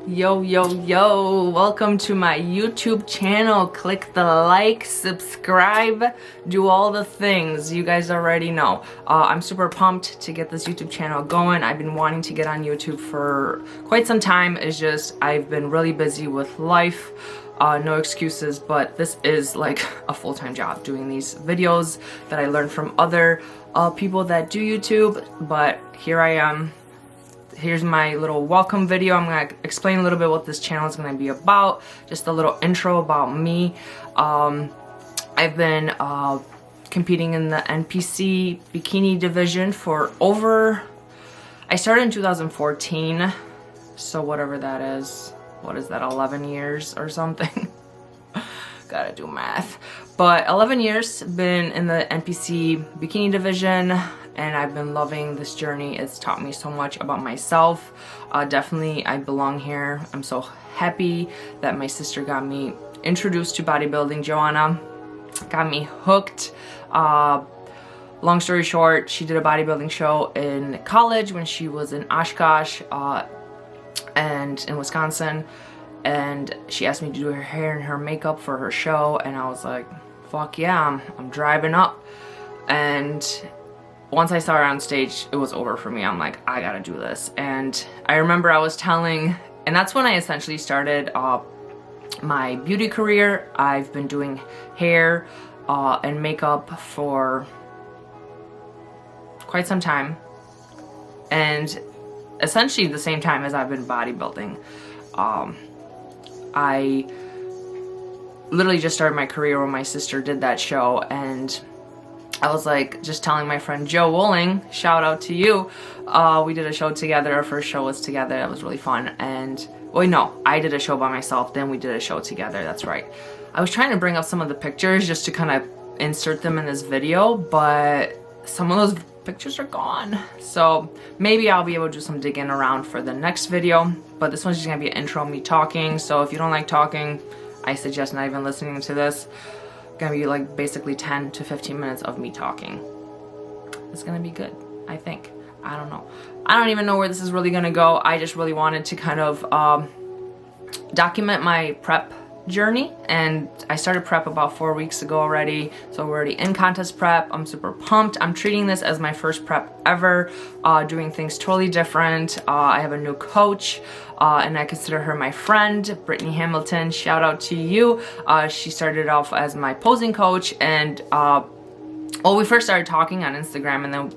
Yo, yo, yo, welcome to my YouTube channel. Click the like, subscribe, do all the things you guys already know. I'm super pumped to get this YouTube channel going. I've been wanting to get on YouTube for quite some time. It's just I've been really busy with life. No excuses, but this is like a full-time job doing these videos that I learned from other people that do YouTube, but here I am. Here's my little welcome video. I'm gonna explain a little bit what this channel is gonna be about, just a little intro about me. I've been competing in the NPC Bikini division for I started in 2014, so whatever that is. What is that, 11 years or something? Gotta do math. But 11 years been in the NPC Bikini division, and I've been loving this journey. It's taught me so much about myself. Definitely I belong here. I'm so happy that my sister got me introduced to bodybuilding. Joanna got me hooked. Long story short, she did a bodybuilding show in college when she was in Oshkosh and in Wisconsin, and she asked me to do her hair and her makeup for her show, and I was like, fuck yeah, I'm driving up. And once I saw her on stage, it was over for me. I'm like, I gotta do this. And I remember I was telling, and that's when I essentially started my beauty career. I've been doing hair and makeup for quite some time, and essentially the same time as I've been bodybuilding. I literally just started my career when my sister did that show, and I was like just telling my friend Joe Wolling, shout out to you, we did a show together. Our first show was together. It was really fun. And well, no, I did a show by myself, then we did a show together. That's right. I was trying to bring up some of the pictures just to kind of insert them in this video, but some of those pictures are gone, so maybe I'll be able to do some digging around for the next video. But this one's just gonna be an intro, me talking. So if you don't like talking, I suggest not even listening to this. It's gonna be like basically 10 to 15 minutes of me talking. It's gonna be good, I think. I don't know. I don't even know where this is really gonna go. I just really wanted to kind of document my prep journey, and I started prep about 4 weeks ago already, so we're already in contest prep. I'm super pumped. I'm treating this as my first prep ever, doing things totally different. I have a new coach, and I consider her my friend, Britney Hamilton. Shout out to you. She started off as my posing coach, and well, we first started talking on Instagram, and then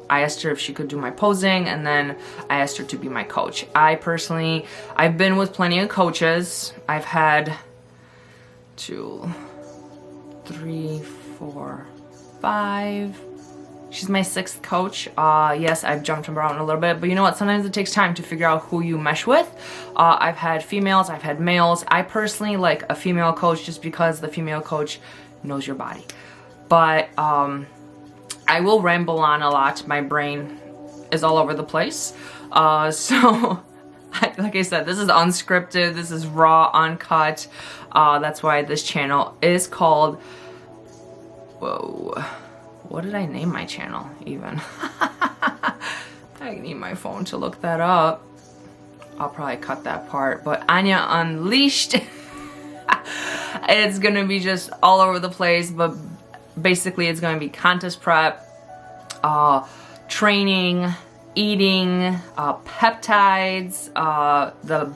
I asked her if she could do my posing, and then I asked her to be my coach. I've been with plenty of coaches. I've had 2, 3, 4, 5. She's my 6th coach. Yes, I've jumped around a little bit, but you know what? Sometimes it takes time to figure out who you mesh with. I've had females, I've had males. I personally like a female coach just because the female coach knows your body. But I will ramble on a lot. My brain is all over the place. So like I said, this is unscripted. This is raw, uncut. That's why this channel is called, whoa, what did I name my channel even? I need my phone to look that up. I'll probably cut that part, but Anya Unleashed. It's gonna be just all over the place, but basically it's gonna be contest prep, training, eating, peptides, the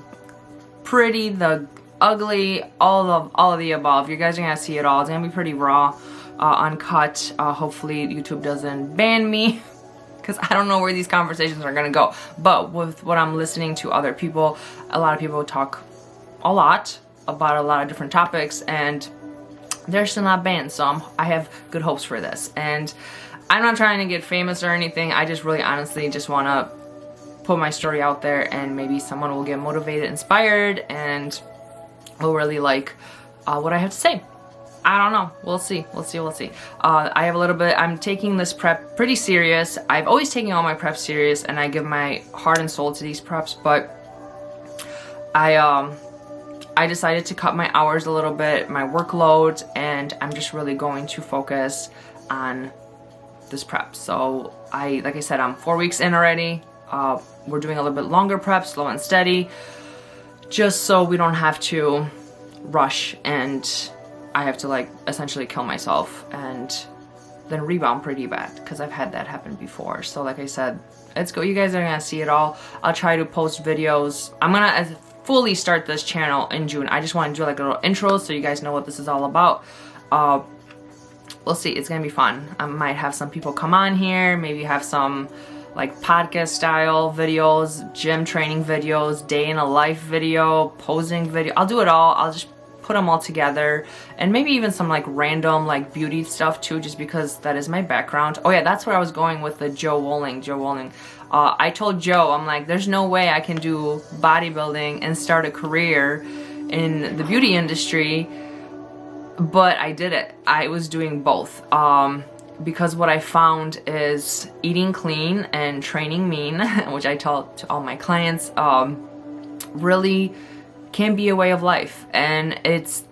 pretty, the ugly, all of the above. You guys are gonna see it all. It's gonna be pretty raw, uncut. Hopefully YouTube doesn't ban me, because I don't know where these conversations are gonna go. But with what I'm listening to other people, a lot of people talk a lot about a lot of different topics, and they're still not banned, so I have good hopes for this. And I'm not trying to get famous or anything. I just really honestly just want to put my story out there, and maybe someone will get motivated, inspired, and will really like what I have to say. I don't know. We'll see. We'll see. We'll see. I have a little bit. I'm taking this prep pretty serious. I've always taken all my preps serious, and I give my heart and soul to these preps. But I decided to cut my hours a little bit, my workload, and I'm just really going to focus on this prep. So like I said, I'm 4 weeks in already. We're doing a little bit longer prep, slow and steady. just so we don't have to rush and I have to like essentially kill myself and then rebound pretty bad, because I've had that happen before. So like I said, let's go. You guys are gonna see it all. I'll try to post videos. I'm gonna fully start this channel in June. I just want to do like a little intro so you guys know what this is all about. We'll see. It's gonna be fun. I might have some people come on here, maybe have some like podcast style videos, gym training videos, day in a life video, posing video. I'll do it all. I'll just put them all together, and maybe even some like random like beauty stuff too, just because that is my background. Oh yeah, that's where I was going with the Joe Wolling. I told Joe, I'm like, there's no way I can do bodybuilding and start a career in the beauty industry, but I did it. I was doing both. Because what I found is eating clean and training mean, which I tell to all my clients, really can be a way of life. And it's,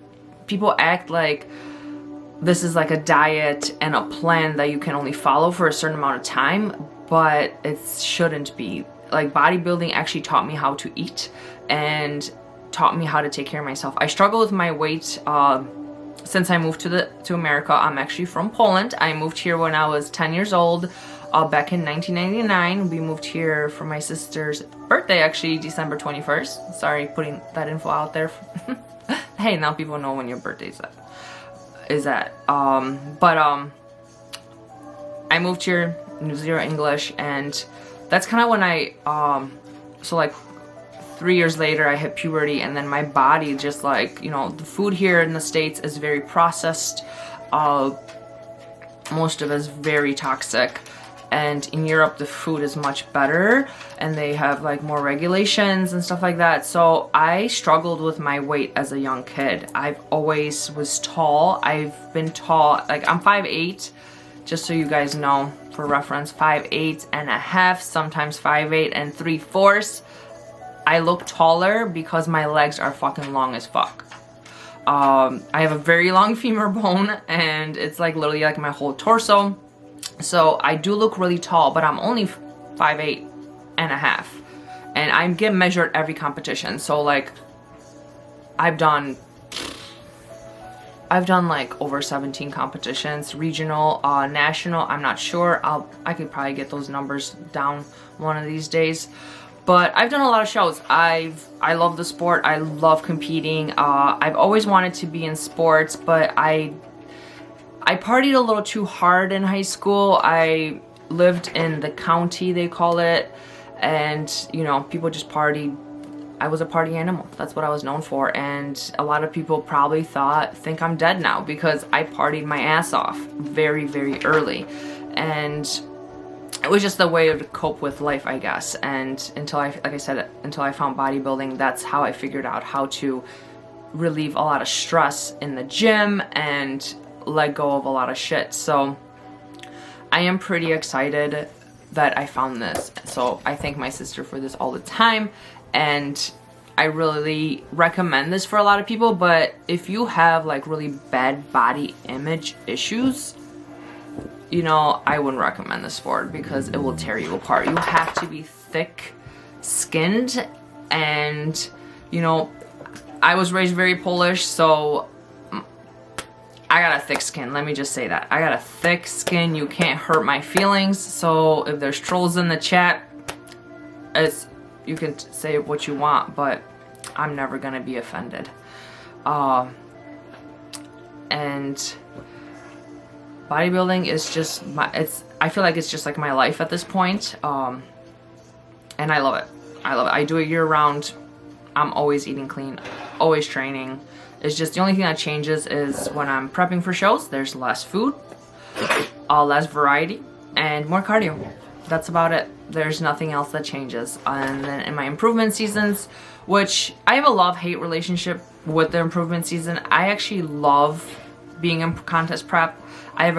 people act like this is like a diet and a plan that you can only follow for a certain amount of time, but it shouldn't be. Like, bodybuilding actually taught me how to eat and taught me how to take care of myself. I struggle with my weight since I moved to America. I'm actually from Poland. I moved here when I was 10 years old, back in 1999. We moved here for my sister's birthday, actually, December 21st. Sorry, putting that info out there. Hey, now people know when your birthday is at. I moved here, knew zero English, and that's kind of when I, so like 3 years later, I hit puberty, and then my body just like, you know, the food here in the States is very processed. Most of it is very toxic. And in Europe, the food is much better, and they have like more regulations and stuff like that. So I struggled with my weight as a young kid. I've always was tall. I've been tall, like I'm 5'8", just so you guys know, for reference, 5'8.5", sometimes 5'8 3/4. I look taller because my legs are fucking long as fuck. I have a very long femur bone, and it's like literally like my whole torso. So I do look really tall, but I'm only 5'8.5", and I get measured every competition. So like I've done like over 17 competitions, regional, national. I'm not sure. I could probably get those numbers down one of these days. But I've done a lot of shows. I love the sport. I love competing. I've always wanted to be in sports, but I partied a little too hard in high school. I lived in the county, they call it, and you know, people just partied. I was a party animal. That's what I was known for, and a lot of people probably think I'm dead now because I partied my ass off very, very early, and it was just the way to cope with life, I guess. And until I found bodybuilding, that's how I figured out how to relieve a lot of stress in the gym and let go of a lot of shit. So I am pretty excited that I found this. So I thank my sister for this all the time, and I really recommend this for a lot of people. But if you have like really bad body image issues, you know, I wouldn't recommend this sport because it will tear you apart. You have to be thick skinned, and you know, I was raised very Polish, so I got a thick skin. Let me just say that. I got a thick skin. You can't hurt my feelings. So if there's trolls in the chat, you can say what you want, but I'm never gonna be offended. And bodybuilding is just I feel like it's just like my life at this point. And I love it. I do it year round. I'm always eating clean, always training. It's just the only thing that changes is when I'm prepping for shows, there's less food, less variety, and more cardio. That's about it. There's nothing else that changes. And then in my improvement seasons, which I have a love-hate relationship with the improvement season. I actually love being in contest prep. I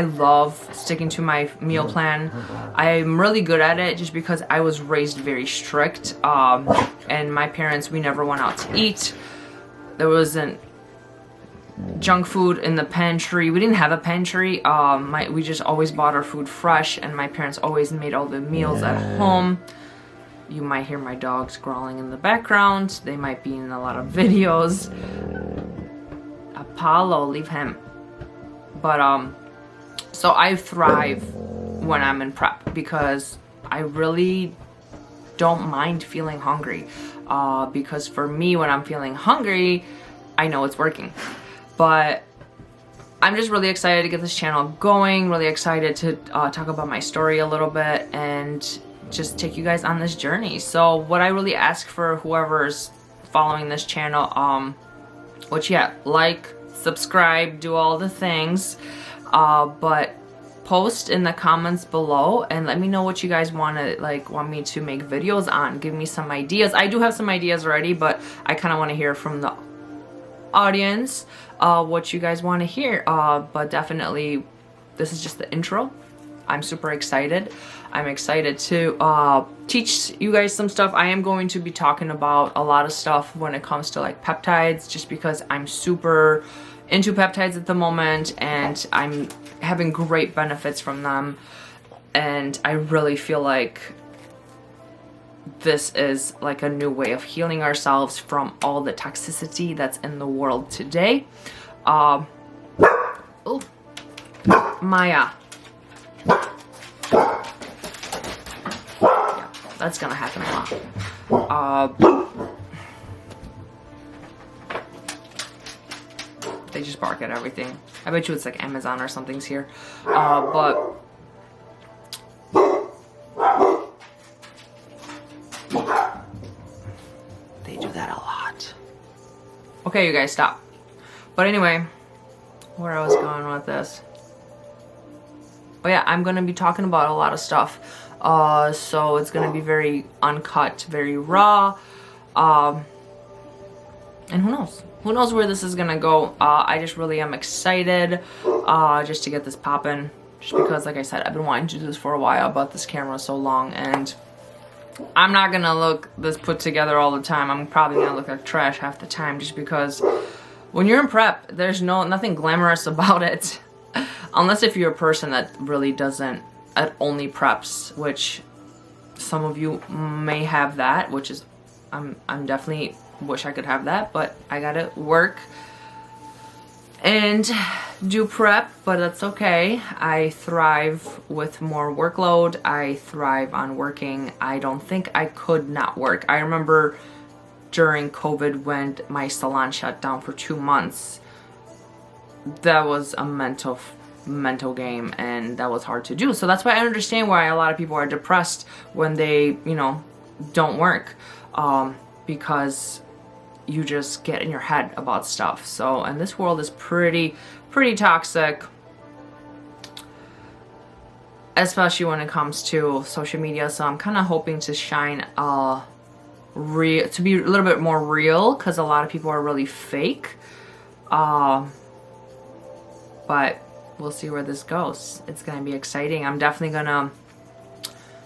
love sticking to my meal plan. I'm really good at it just because I was raised very strict. And my parents, we never went out to eat. There wasn't junk food in the pantry. We didn't have a pantry. We just always bought our food fresh, and my parents always made all the meals at home. you might hear my dogs growling in the background. They might be in a lot of videos. Apollo, leave him. But so I thrive when I'm in prep because I really don't mind feeling hungry. Because for me, when I'm feeling hungry, I know it's working. But I'm just really excited to get this channel going, really excited to talk about my story a little bit and just take you guys on this journey. So what I really ask for whoever's following this channel, which yeah, like, subscribe, do all the things, but post in the comments below and let me know what you guys want me to make videos on. Give me some ideas. I do have some ideas already, but I kind of want to hear from the audience what you guys want to hear. But definitely this is just the intro. I'm super excited. I'm excited to teach you guys some stuff. I am going to be talking about a lot of stuff when it comes to like peptides, just because I'm super into peptides at the moment and I'm having great benefits from them, and I really feel like this is like a new way of healing ourselves from all the toxicity that's in the world today. Oh, Maya. Yeah, that's gonna happen a lot. They just bark at everything. I bet you it's like Amazon or something's here. But they do that a lot. Okay, you guys, stop. But anyway, where I was going with this. But yeah, I'm gonna be talking about a lot of stuff. So it's gonna be very uncut, very raw. And who knows? Who knows where this is gonna go? I just really am excited just to get this popping. Just because, like I said, I've been wanting to do this for a while, but this camera is so long and I'm not gonna look this put together all the time. I'm probably gonna look like trash half the time just because when you're in prep, there's nothing glamorous about it. Unless if you're a person that really doesn't, only preps, which some of you may have that, which is, I'm definitely wish I could have that, but I gotta work and do prep, but that's okay. I thrive with more workload. I thrive on working. I don't think I could not work. I remember during COVID when my salon shut down for 2 months, that was a mental game and that was hard to do. So that's why I understand why a lot of people are depressed when they, you know, don't work, because you just get in your head about stuff. So, and this world is pretty toxic, especially when it comes to social media. So I'm kind of hoping to shine to be a little bit more real, because a lot of people are really fake. But we'll see where this goes. It's gonna be exciting. I'm definitely gonna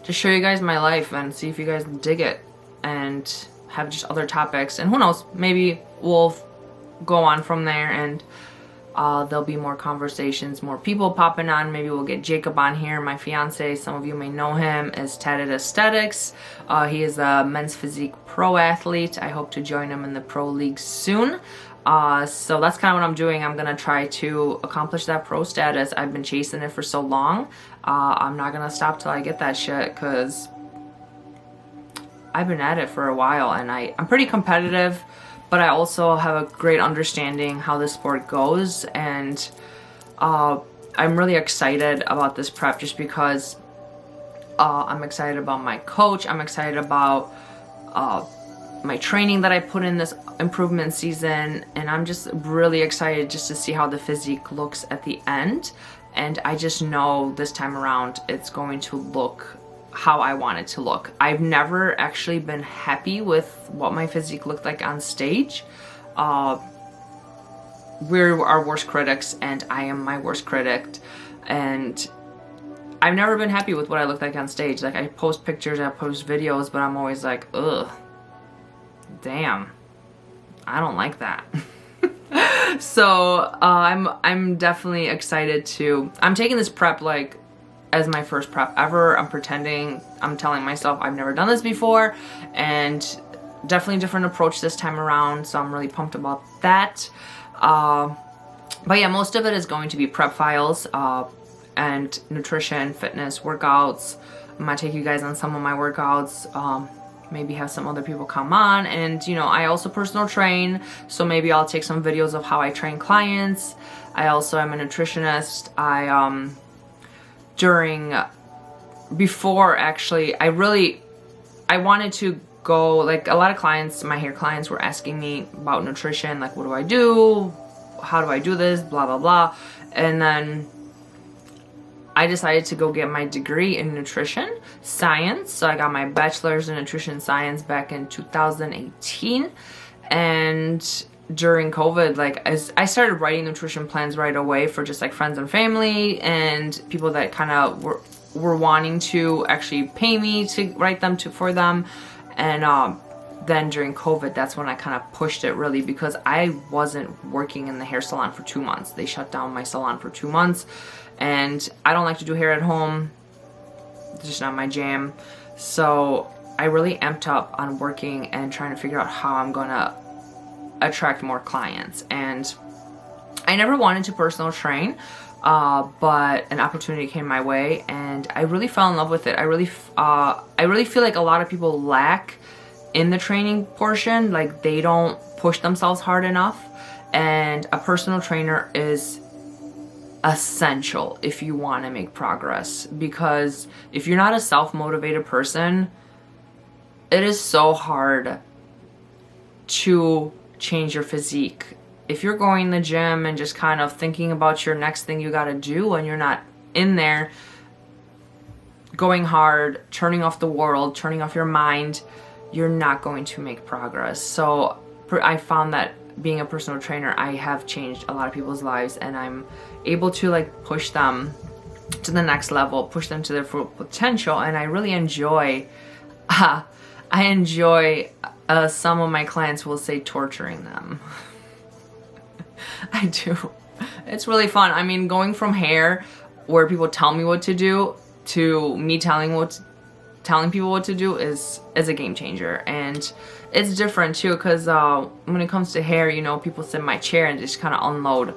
just show you guys my life and see if you guys dig it, and have just other topics, and who knows, maybe we'll go on from there, and there'll be more conversations, more people popping on. Maybe we'll get Jacob on here, my fiance. Some of you may know him as Tatted Aesthetics. He is a men's physique pro athlete. I hope to join him in the pro league soon. So that's kind of what I'm doing. I'm gonna try to accomplish that pro status. I've been chasing it for so long. I'm not gonna stop till I get that shit, because I've been at it for a while, and I'm pretty competitive, but I also have a great understanding how this sport goes, and I'm really excited about this prep just because I'm excited about my coach. I'm excited about my training that I put in this improvement season, and I'm just really excited just to see how the physique looks at the end. And I just know this time around it's going to look how I want it to look. I've never actually been happy with what my physique looked like on stage. We're our worst critics, and I am my worst critic, and I've never been happy with what I look like on stage. Like, I post pictures, I post videos, but I'm always like, ugh, damn, I don't like that. So I'm definitely excited to, I'm taking this prep like as my first prep ever. I'm telling myself I've never done this before, and definitely a different approach this time around, so I'm really pumped about that. But yeah, most of it is going to be prep files and nutrition, fitness, workouts. I'm gonna take you guys on some of my workouts, maybe have some other people come on, and you know, I also personal train, so maybe I'll take some videos of how I train clients. I also am a nutritionist. Before actually, I wanted to go, like a lot of clients, my hair clients were asking me about nutrition, like what do I do? How do I do this? Blah, blah, blah. And then I decided to go get my degree in nutrition science. So I got my bachelor's in nutrition science back in 2018. And during COVID, like I started writing nutrition plans right away for just like friends and family and people that kind of were wanting to actually pay me to write them for them. And then during COVID, that's when I kind of pushed it really, because I wasn't working in the hair salon for 2 months. They shut down my salon for 2 months, and I don't like to do hair at home. It's just not my jam. So I really amped up on working and trying to figure out how I'm gonna attract more clients. And I never wanted to personal train, but an opportunity came my way and I really fell in love with it. I really feel like a lot of people lack in the training portion, like they don't push themselves hard enough, and a personal trainer is essential if you want to make progress, because if you're not a self-motivated person, it is so hard to change your physique. If you're going to the gym and just kind of thinking about your next thing you got to do and you're not in there going hard, turning off the world, turning off your mind, you're not going to make progress. So I found that being a personal trainer, I have changed a lot of people's lives, and I'm able to like push them to the next level, push them to their full potential. And I really enjoy, some of my clients will say torturing them. I do. It's really fun. I mean, going from hair where people tell me what to do to me telling people what to do is a game changer. And it's different too, because when it comes to hair, you know, people sit in my chair and just kind of unload.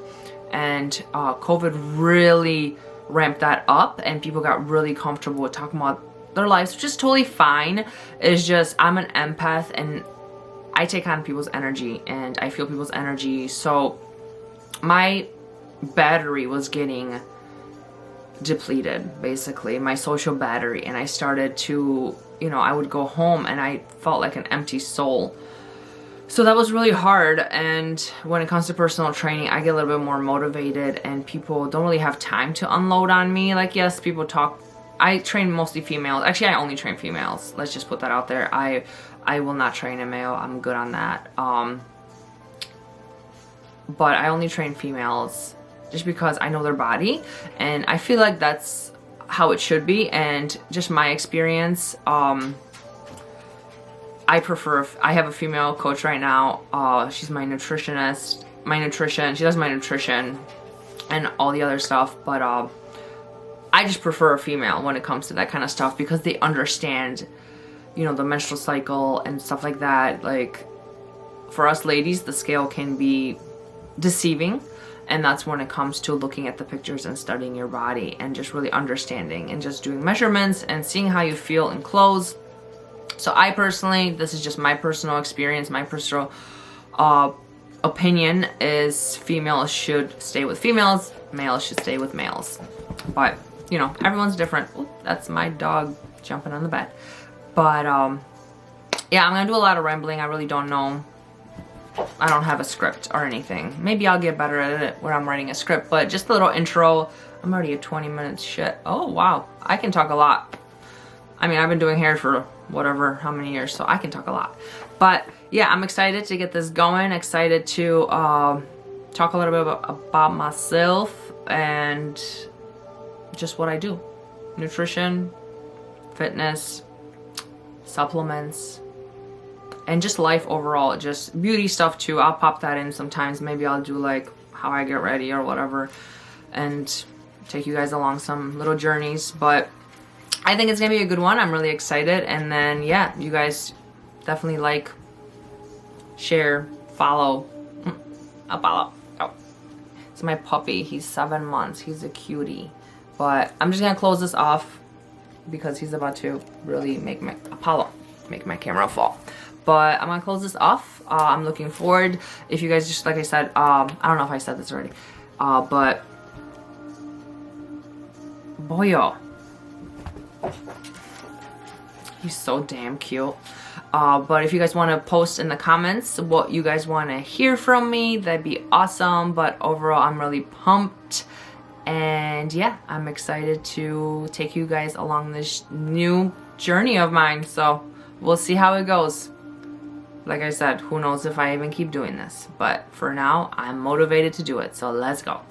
And COVID really ramped that up, and people got really comfortable with talking about their lives, which is totally fine. It's just I'm an empath and I take on people's energy and I feel people's energy. So my battery was getting depleted, basically, my social battery, and I started to, you know, I would go home and I felt like an empty soul. So that was really hard. And when it comes to personal training, I get a little bit more motivated, and people don't really have time to unload on me. Like, yes, people talk. I train mostly females. Actually, I only train females. Let's just put that out there. I will not train a male. I'm good on that. But I only train females just because I know their body, and I feel like that's how it should be. And just my experience, I have a female coach right now. She's my nutritionist, she does my nutrition and all the other stuff, but I just prefer a female when it comes to that kind of stuff, because they understand, you know, the menstrual cycle and stuff like that. Like, for us ladies, the scale can be deceiving, and that's when it comes to looking at the pictures and studying your body and just really understanding and just doing measurements and seeing how you feel in clothes. So I personally, this is just my personal experience, my personal opinion is females should stay with females, males should stay with males. But, you know, everyone's different. Ooh, that's my dog jumping on the bed. But yeah, I'm gonna do a lot of rambling. I really don't know. I don't have a script or anything. Maybe I'll get better at it when I'm writing a script, but just a little intro. I'm already at 20 minutes. Shit. Oh, wow. I can talk a lot. I mean, I've been doing hair for whatever, how many years, so I can talk a lot. But yeah, I'm excited to get this going. Excited to talk a little bit about myself and just what I do. Nutrition, fitness, supplements, and just life overall. Just beauty stuff too. I'll pop that in sometimes. Maybe I'll do like how I get ready or whatever. And take you guys along some little journeys, but I think it's gonna be a good one. I'm really excited. And then yeah, you guys definitely like, share, follow. I'll follow. Oh, it's my puppy. He's 7 months. He's a cutie. But I'm just gonna close this off because he's about to really make my camera fall. But I'm gonna close this off. I'm looking forward. If you guys just, like I said, I don't know if I said this already, but boyo, he's so damn cute. But if you guys want to post in the comments what you guys want to hear from me, that'd be awesome. But overall, I'm really pumped. And yeah, I'm excited to take you guys along this new journey of mine. So we'll see how it goes. Like I said, who knows if I even keep doing this. But for now, I'm motivated to do it. So let's go.